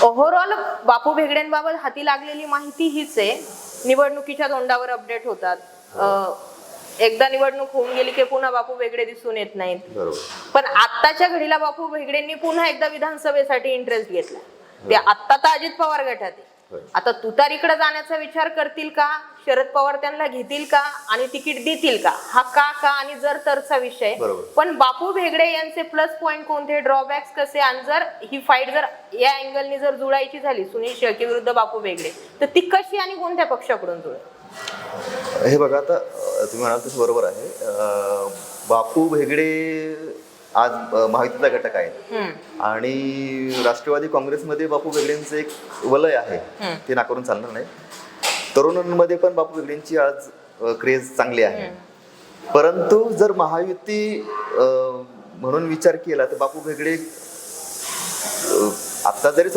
Overall बापू भेगडेंबाबत हाती लागलेली माहिती हीच आहे. निवडणुकीच्या तोंडावर अपडेट होतात. एकदा निवडणूक होऊन गेली की पुन्हा बापू भेगडे दिसून येत नाहीत. पण आत्ताच्या घडीला बापू भेगडेंनी पुन्हा एकदा विधानसभेसाठी इंटरेस्ट घेतला. ते आत्ता तर अजित पवार गटात आहे. आता तुतारीकडे जाण्याचा विचार करतील का, शरद पवार त्यांना घेतील का आणि तिकीट देतील का, हा का आणि जर तरचा विषय. पण बापू भेगडे यांचे प्लस पॉइंट कोणते, ड्रॉबॅक्स कसे, आणि जर ही फाईट जर या अँगलनी जर जुळायची झाली सुनील शेळके विरुद्ध बापू भेगडे, तर ती कशी आणि कोणत्या पक्षाकडून जुळेल? हे बघा, आता तुम्ही म्हणाल तसं बरोबर आहे. बापू भेगडे आज महायुतीचा घटक आहे आणि राष्ट्रवादी काँग्रेसमध्ये बापू भेगडेंचं एक वलय आहे, ते नाकारून चालणार नाही. तरुणांमध्ये पण बापू भेगडेंची आज क्रेज चांगली आहे. परंतु जर महायुती म्हणून विचार केला तर बापू भेगडे आता जरी